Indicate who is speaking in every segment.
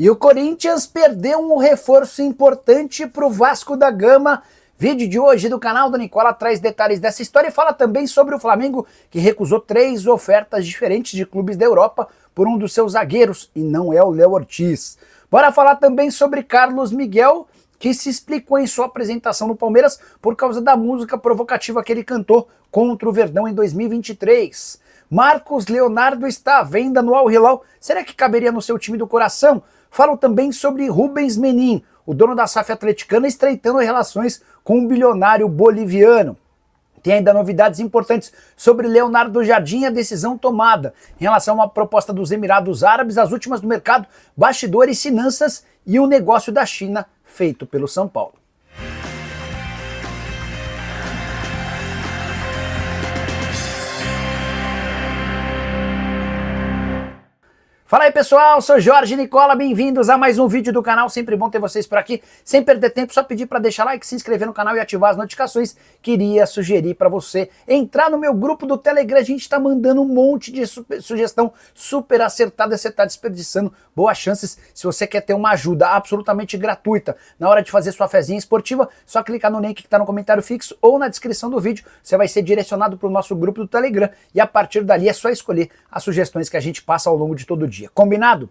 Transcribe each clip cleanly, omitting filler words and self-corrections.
Speaker 1: E o Corinthians perdeu um reforço importante para o Vasco da Gama. Vídeo de hoje do canal da Nicola traz detalhes dessa história e fala também sobre o Flamengo, que recusou 3 ofertas diferentes de clubes da Europa por um dos seus zagueiros, e não é o Léo Ortiz. Bora falar também sobre Carlos Miguel, que se explicou em sua apresentação no Palmeiras por causa da música provocativa que ele cantou contra o Verdão em 2023. Marcos Leonardo está à venda no Al Hilal. Será que caberia no seu time do coração? Falo também sobre Rubens Menin, o dono da SAF atleticana, estreitando relações com um bilionário boliviano. Tem ainda novidades importantes sobre Leonardo Jardim e a decisão tomada em relação a uma proposta dos Emirados Árabes, as últimas do mercado, bastidores, finanças e o negócio da China feito pelo São Paulo. Fala aí pessoal, sou Jorge Nicola, bem-vindos a mais um vídeo do canal, sempre bom ter vocês por aqui. Sem perder tempo, só pedir para deixar like, se inscrever no canal e ativar as notificações. Queria sugerir para você entrar no meu grupo do Telegram, a gente tá mandando um monte de sugestão super acertada, você tá desperdiçando boas chances. Se você quer ter uma ajuda absolutamente gratuita na hora de fazer sua fezinha esportiva, só clicar no link que tá no comentário fixo ou na descrição do vídeo, você vai ser direcionado para o nosso grupo do Telegram e a partir dali é só escolher as sugestões que a gente passa ao longo de todo o dia. Combinado?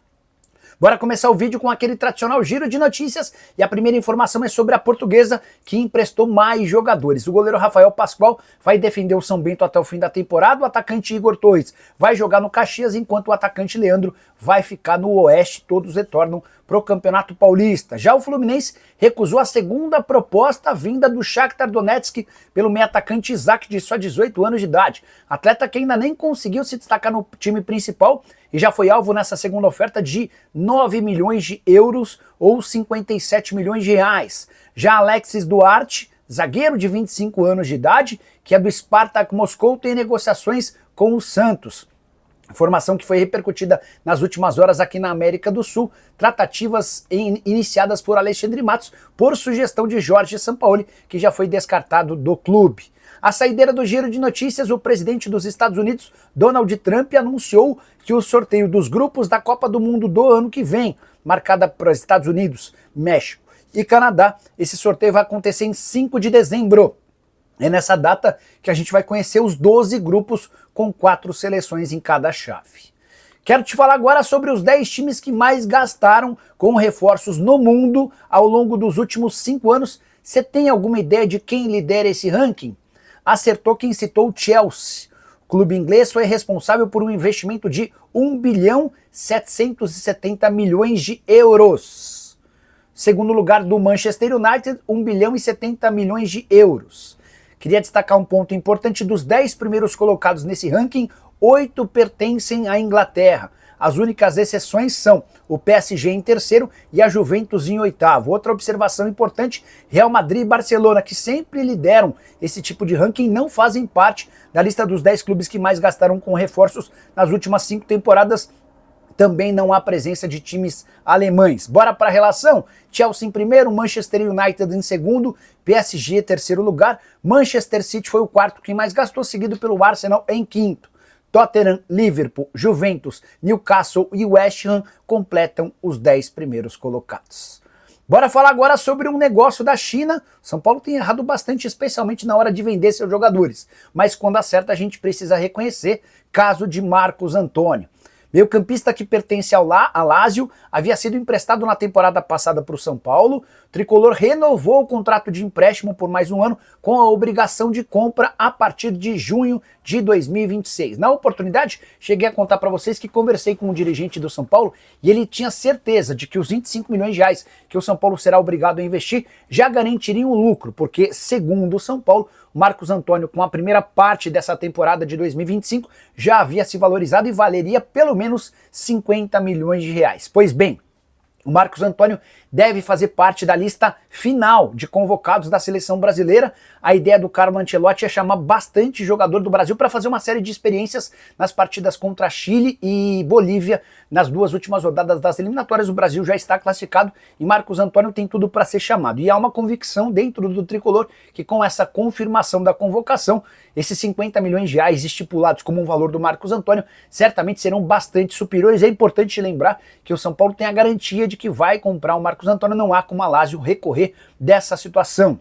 Speaker 1: Bora começar o vídeo com aquele tradicional giro de notícias e a primeira informação é sobre a Portuguesa, que emprestou mais jogadores. O goleiro Rafael Pascoal vai defender o São Bento até o fim da temporada, o atacante Igor Torres vai jogar no Caxias, enquanto o atacante Leandro vai ficar no Oeste, todos retornam para o Campeonato Paulista. Já o Fluminense recusou a segunda proposta vinda do Shakhtar Donetsk pelo meio atacante Isaac, de só 18 anos de idade. Atleta que ainda nem conseguiu se destacar no time principal e já foi alvo nessa segunda oferta de 9 milhões de euros ou 57 milhões de reais. Já Alexis Duarte, zagueiro de 25 anos de idade, que é do Spartak Moscou, tem negociações com o Santos. Informação que foi repercutida nas últimas horas aqui na América do Sul, tratativas iniciadas por Alexandre Matos por sugestão de Jorge Sampaoli, que já foi descartado do clube. A saideira do giro de notícias, o presidente dos Estados Unidos, Donald Trump, anunciou que o sorteio dos grupos da Copa do Mundo do ano que vem, marcada para os Estados Unidos, México e Canadá, esse sorteio vai acontecer em 5 de dezembro. É nessa data que a gente vai conhecer os 12 grupos com 4 seleções em cada chave. Quero te falar agora sobre os 10 times que mais gastaram com reforços no mundo ao longo dos últimos 5 anos. Você tem alguma ideia de quem lidera esse ranking? Acertou quem citou o Chelsea. O clube inglês foi responsável por um investimento de 1 bilhão 770 milhões de euros. Segundo lugar do Manchester United, 1 bilhão e 70 milhões de euros. Queria destacar um ponto importante: dos 10 primeiros colocados nesse ranking, 8 pertencem à Inglaterra. As únicas exceções são o PSG em terceiro e a Juventus em oitavo. Outra observação importante: Real Madrid e Barcelona, que sempre lideram esse tipo de ranking, não fazem parte da lista dos 10 clubes que mais gastaram com reforços nas últimas 5 temporadas. Também não há presença de times alemães. Bora para a relação? Chelsea em primeiro, Manchester United em segundo, PSG em terceiro lugar, Manchester City foi o quarto quem mais gastou, seguido pelo Arsenal em quinto. Tottenham, Liverpool, Juventus, Newcastle e West Ham completam os 10 primeiros colocados. Bora falar agora sobre um negócio da China. São Paulo tem errado bastante, especialmente na hora de vender seus jogadores. Mas quando acerta, a gente precisa reconhecer. Caso de Marcos Antônio. Meio-campista que pertence ao Lazio, havia sido emprestado na temporada passada para o São Paulo. O tricolor renovou o contrato de empréstimo por mais um ano com a obrigação de compra a partir de junho de 2026. Na oportunidade, cheguei a contar para vocês que conversei com um dirigente do São Paulo e ele tinha certeza de que os 25 milhões de reais que o São Paulo será obrigado a investir já garantiriam o lucro, porque, segundo o São Paulo, o Marcos Antônio, com a primeira parte dessa temporada de 2025, já havia se valorizado e valeria pelo menos 50 milhões de reais. Pois bem, o Marcos Antônio deve fazer parte da lista final de convocados da seleção brasileira. a ideia do Carlo Ancelotti é chamar bastante jogador do Brasil para fazer uma série de experiências nas partidas contra Chile e Bolívia. Nas duas últimas rodadas das eliminatórias, o Brasil já está classificado e Marcos Antônio tem tudo para ser chamado. E há uma convicção dentro do tricolor que com essa confirmação da convocação, esses 50 milhões de reais estipulados como um valor do Marcos Antônio certamente serão bastante superiores. É importante lembrar que o São Paulo tem a garantia de que vai comprar o Marcos Antônio, não há como a Lazio recorrer dessa situação.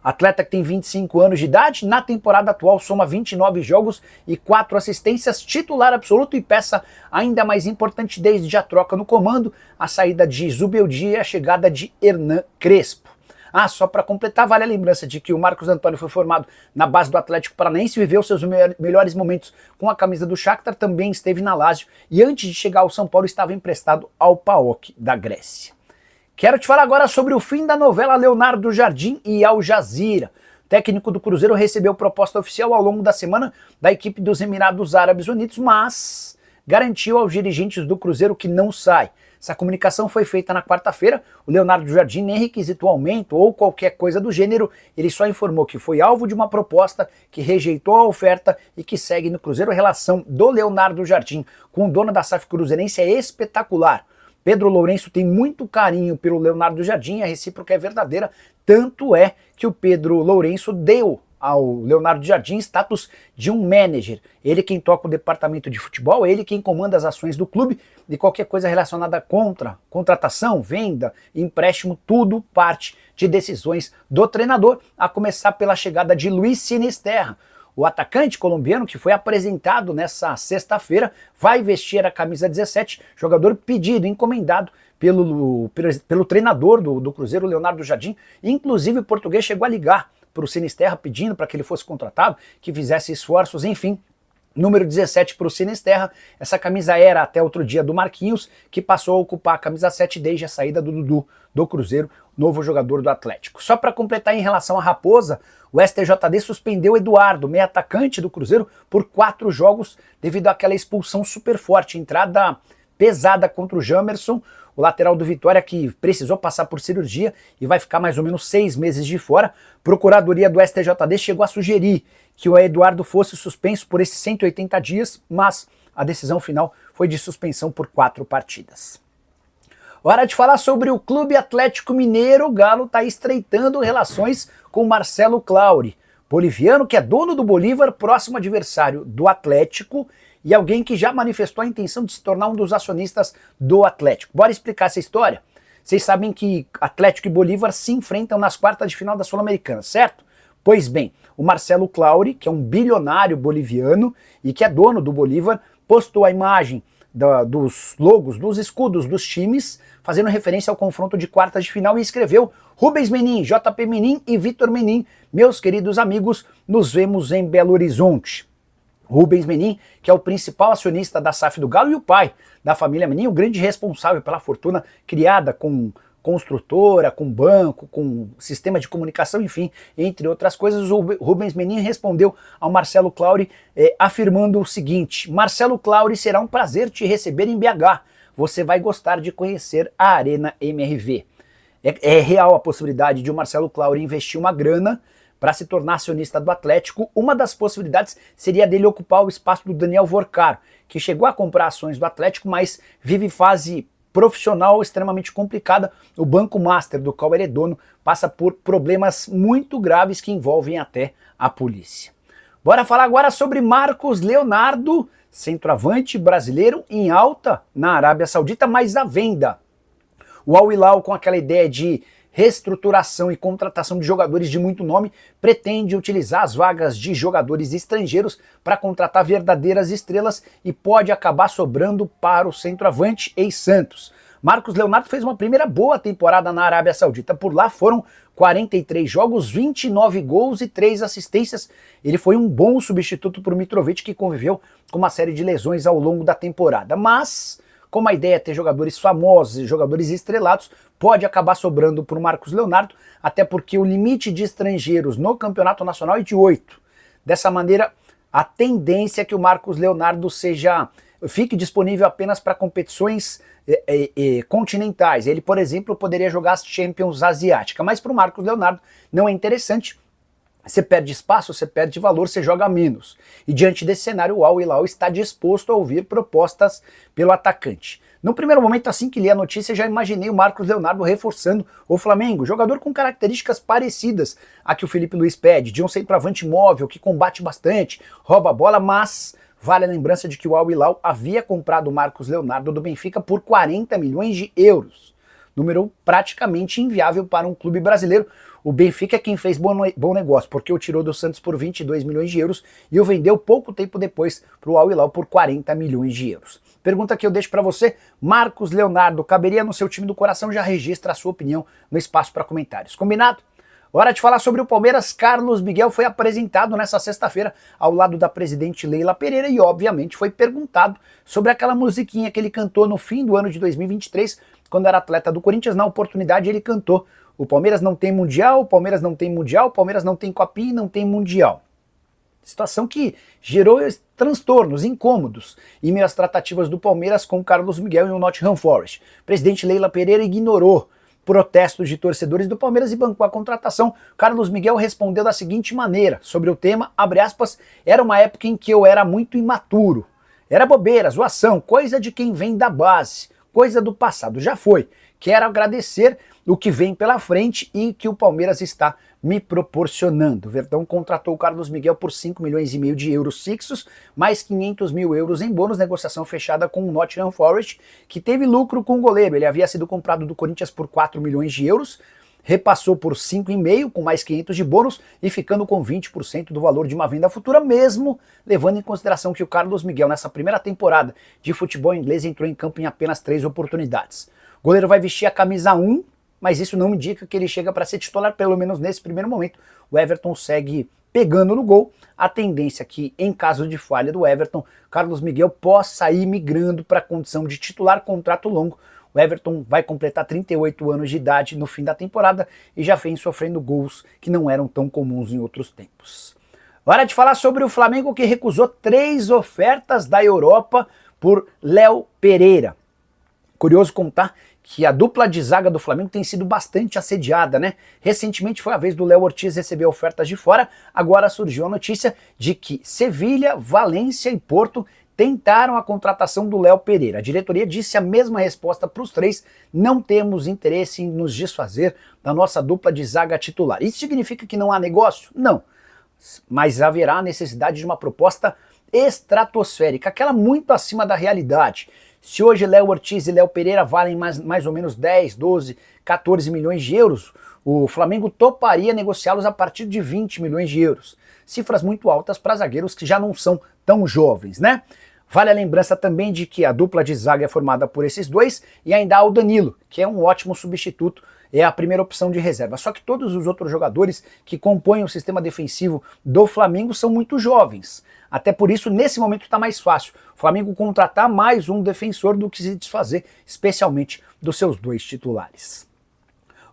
Speaker 1: Atleta que tem 25 anos de idade, na temporada atual soma 29 jogos e 4 assistências, titular absoluto e peça ainda mais importante desde a troca no comando, a saída de Zubeldia e a chegada de Hernan Crespo. Só para completar, vale a lembrança de que o Marcos Antônio foi formado na base do Atlético Paranaense, viveu seus melhores momentos com a camisa do Shakhtar, também esteve na Lazio e antes de chegar ao São Paulo estava emprestado ao PAOK da Grécia. Quero te falar agora sobre o fim da novela Leonardo Jardim e Al Jazeera. O técnico do Cruzeiro recebeu proposta oficial ao longo da semana da equipe dos Emirados Árabes Unidos, mas garantiu aos dirigentes do Cruzeiro que não sai. Essa comunicação foi feita na quarta-feira. O Leonardo Jardim nem requisitou aumento ou qualquer coisa do gênero, ele só informou que foi alvo de uma proposta, que rejeitou a oferta e que segue no Cruzeiro. A relação do Leonardo Jardim com o dono da SAF cruzeirense é espetacular. Pedro Lourenço tem muito carinho pelo Leonardo Jardim, a recíproca é verdadeira, tanto é que o Pedro Lourenço deu ao Leonardo Jardim status de um manager. Ele quem toca o departamento de futebol, ele quem comanda as ações do clube e qualquer coisa relacionada contra contratação, venda, empréstimo, tudo parte de decisões do treinador, a começar pela chegada de Luis Sinisterra. O atacante colombiano, que foi apresentado nessa sexta-feira, vai vestir a camisa 17, jogador pedido, encomendado pelo treinador do Cruzeiro, Leonardo Jardim. Inclusive o português chegou a ligar para o Sinisterra pedindo para que ele fosse contratado, que fizesse esforços, enfim. Número 17 para o Sinisterra, essa camisa era até outro dia do Marquinhos, que passou a ocupar a camisa 7 desde a saída do Dudu do Cruzeiro, novo jogador do Atlético. Só para completar em relação à Raposa, o STJD suspendeu Eduardo, meio atacante do Cruzeiro, por 4 jogos devido àquela expulsão super forte, entrada pesada contra o Jamerson, o lateral do Vitória que precisou passar por cirurgia e vai ficar mais ou menos 6 meses de fora. Procuradoria do STJD chegou a sugerir que o Eduardo fosse suspenso por esses 180 dias, mas a decisão final foi de suspensão por 4 partidas. Hora de falar sobre o Clube Atlético Mineiro. O Galo está estreitando relações com Marcelo Clauri, boliviano que é dono do Bolívar, próximo adversário do Atlético e alguém que já manifestou a intenção de se tornar um dos acionistas do Atlético. Bora explicar essa história? Vocês sabem que Atlético e Bolívar se enfrentam nas quartas de final da Sul-Americana, certo? Pois bem, o Marcelo Clauri, que é um bilionário boliviano e que é dono do Bolívar, postou a imagem dos logos, dos escudos dos times, fazendo referência ao confronto de quartas de final e escreveu: Rubens Menin, JP Menin e Vitor Menin, meus queridos amigos, nos vemos em Belo Horizonte. Rubens Menin, que é o principal acionista da SAF do Galo e o pai da família Menin, o grande responsável pela fortuna criada com construtora, com banco, com sistema de comunicação, enfim, entre outras coisas. O Rubens Menin respondeu ao Marcelo Clauri afirmando o seguinte: Marcelo Clauri, será um prazer te receber em BH. Você vai gostar de conhecer a Arena MRV. É real a possibilidade de o Marcelo Clauri investir uma grana para se tornar acionista do Atlético. Uma das possibilidades seria dele ocupar o espaço do Daniel Vorcar, que chegou a comprar ações do Atlético, mas vive fase profissional extremamente complicada. O Banco Master, do qual ele é dono, passa por problemas muito graves que envolvem até a polícia. Bora falar agora sobre Marcos Leonardo, centroavante brasileiro em alta na Arábia Saudita, mas à venda. O Al Hilal, com aquela ideia de reestruturação e contratação de jogadores de muito nome, pretende utilizar as vagas de jogadores estrangeiros para contratar verdadeiras estrelas e pode acabar sobrando para o centroavante ex-Santos. Marcos Leonardo fez uma primeira boa temporada na Arábia Saudita. Por lá foram 43 jogos, 29 gols e 3 assistências. Ele foi um bom substituto para o Mitrovic, que conviveu com uma série de lesões ao longo da temporada. Mas, como a ideia é ter jogadores famosos e jogadores estrelados, pode acabar sobrando para o Marcos Leonardo, até porque o limite de estrangeiros no campeonato nacional é de 8. Dessa maneira, a tendência é que o Marcos Leonardo fique disponível apenas para competições continentais. Ele, por exemplo, poderia jogar as Champions Asiática, mas para o Marcos Leonardo não é interessante. Você perde espaço, você perde valor, você joga menos. E diante desse cenário, o Al Hilal está disposto a ouvir propostas pelo atacante. No primeiro momento, assim que li a notícia, já imaginei o Marcos Leonardo reforçando o Flamengo, jogador com características parecidas a que o Felipe Luiz pede, de um centroavante móvel, que combate bastante, rouba a bola, mas vale a lembrança de que o Al Hilal havia comprado o Marcos Leonardo do Benfica por 40 milhões de euros. Número praticamente inviável para um clube brasileiro. O Benfica é quem fez bom negócio, porque o tirou do Santos por 22 milhões de euros e o vendeu pouco tempo depois para o Al Hilal por 40 milhões de euros. Pergunta que eu deixo para você, Marcos Leonardo, caberia no seu time do coração? Já registra a sua opinião no espaço para comentários. Combinado? Hora de falar sobre o Palmeiras. Carlos Miguel foi apresentado nessa sexta-feira ao lado da presidente Leila Pereira e obviamente foi perguntado sobre aquela musiquinha que ele cantou no fim do ano de 2023, quando era atleta do Corinthians. Na oportunidade ele cantou: o Palmeiras não tem mundial, o Palmeiras não tem mundial, o Palmeiras não tem copinha e não tem mundial. Situação que gerou transtornos, incômodos em meio às tratativas do Palmeiras com Carlos Miguel e o Nottingham Forest. O presidente Leila Pereira ignorou protestos de torcedores do Palmeiras e bancou a contratação. Carlos Miguel respondeu da seguinte maneira sobre o tema, abre aspas, era uma época em que eu era muito imaturo. Era bobeira, zoação, coisa de quem vem da base, coisa do passado, já foi. Quero agradecer o que vem pela frente e que o Palmeiras está me proporcionando. O Verdão contratou o Carlos Miguel por 5 milhões e meio de euros fixos, mais 500 mil euros em bônus, negociação fechada com o Nottingham Forest, que teve lucro com o goleiro. Ele havia sido comprado do Corinthians por 4 milhões de euros, repassou por 5,5 com mais 500 de bônus e ficando com 20% do valor de uma venda futura, mesmo levando em consideração que o Carlos Miguel nessa primeira temporada de futebol inglês entrou em campo em apenas 3 oportunidades. O goleiro vai vestir a camisa 1, mas isso não indica que ele chega para ser titular, pelo menos nesse primeiro momento. O Everton segue pegando no gol. A tendência é que, em caso de falha do Everton, Carlos Miguel possa ir migrando para a condição de titular, contrato longo. O Everton vai completar 38 anos de idade no fim da temporada e já vem sofrendo gols que não eram tão comuns em outros tempos. Hora de falar sobre o Flamengo, que recusou 3 ofertas da Europa por Léo Pereira. Curioso contar que a dupla de zaga do Flamengo tem sido bastante assediada, né? Recentemente foi a vez do Léo Ortiz receber ofertas de fora, agora surgiu a notícia de que Sevilha, Valência e Porto tentaram a contratação do Léo Pereira. A diretoria disse a mesma resposta para os 3, não temos interesse em nos desfazer da nossa dupla de zaga titular. Isso significa que não há negócio? Não, mas haverá a necessidade de uma proposta estratosférica, aquela muito acima da realidade. Se hoje Léo Ortiz e Léo Pereira valem mais ou menos 10, 12, 14 milhões de euros, o Flamengo toparia negociá-los a partir de 20 milhões de euros. Cifras muito altas para zagueiros que já não são tão jovens, né? Vale a lembrança também de que a dupla de zaga é formada por esses 2 e ainda há o Danilo, que é um ótimo substituto, é a primeira opção de reserva. Só que todos os outros jogadores que compõem o sistema defensivo do Flamengo são muito jovens. Até por isso, nesse momento está mais fácil o Flamengo contratar mais um defensor do que se desfazer, especialmente dos seus 2 titulares.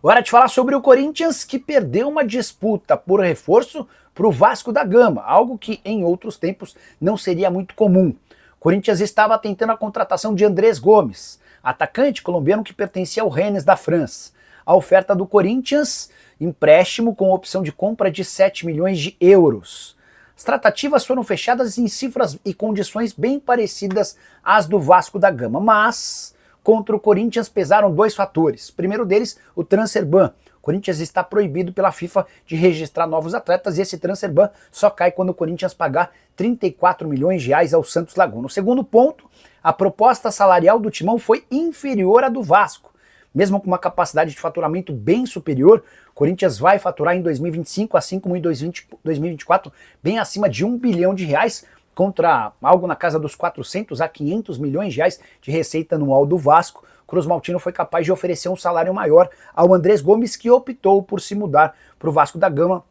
Speaker 1: Hora de falar sobre o Corinthians, que perdeu uma disputa por reforço para o Vasco da Gama, algo que em outros tempos não seria muito comum. O Corinthians estava tentando a contratação de Andrés Gomes, atacante colombiano que pertencia ao Rennes da França. A oferta do Corinthians, empréstimo com opção de compra de 7 milhões de euros. As tratativas foram fechadas em cifras e condições bem parecidas às do Vasco da Gama, mas contra o Corinthians pesaram 2 fatores. O primeiro deles, o transfer ban. O Corinthians está proibido pela FIFA de registrar novos atletas e esse transfer ban só cai quando o Corinthians pagar 34 milhões de reais ao Santos Laguna. O segundo ponto, a proposta salarial do Timão foi inferior à do Vasco. Mesmo com uma capacidade de faturamento bem superior, o Corinthians vai faturar em 2025, assim como em 2024, bem acima de 1 bilhão de reais, contra algo na casa dos 400 a 500 milhões de reais de receita anual do Vasco. Cruz Maltino foi capaz de oferecer um salário maior ao Andrés Gomes, que optou por se mudar para o Vasco da Gama.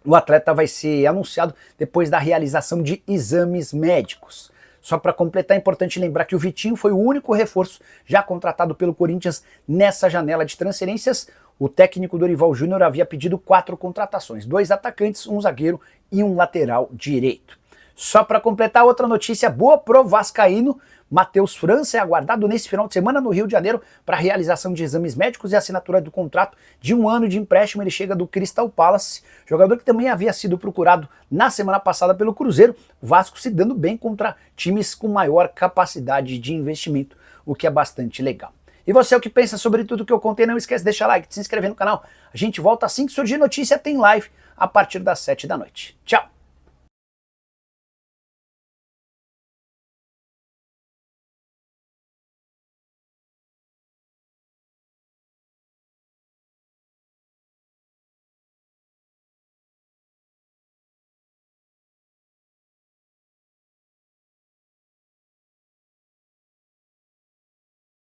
Speaker 1: O atleta vai ser anunciado depois da realização de exames médicos. Só para completar, é importante lembrar que o Vitinho foi o único reforço já contratado pelo Corinthians nessa janela de transferências. O técnico Dorival Júnior havia pedido 4 contratações, 2 atacantes, um zagueiro e um lateral direito. Só para completar, outra notícia boa pro vascaíno, Matheus França é aguardado nesse final de semana no Rio de Janeiro para realização de exames médicos e assinatura do contrato de 1 ano de empréstimo. Ele chega do Crystal Palace, jogador que também havia sido procurado na semana passada pelo Cruzeiro. O Vasco se dando bem contra times com maior capacidade de investimento, o que é bastante legal. E você, o que pensa sobre tudo que eu contei? Não esquece de deixar like, de se inscrever no canal. A gente volta assim que surgir notícia, tem live a partir das 7 da noite. Tchau!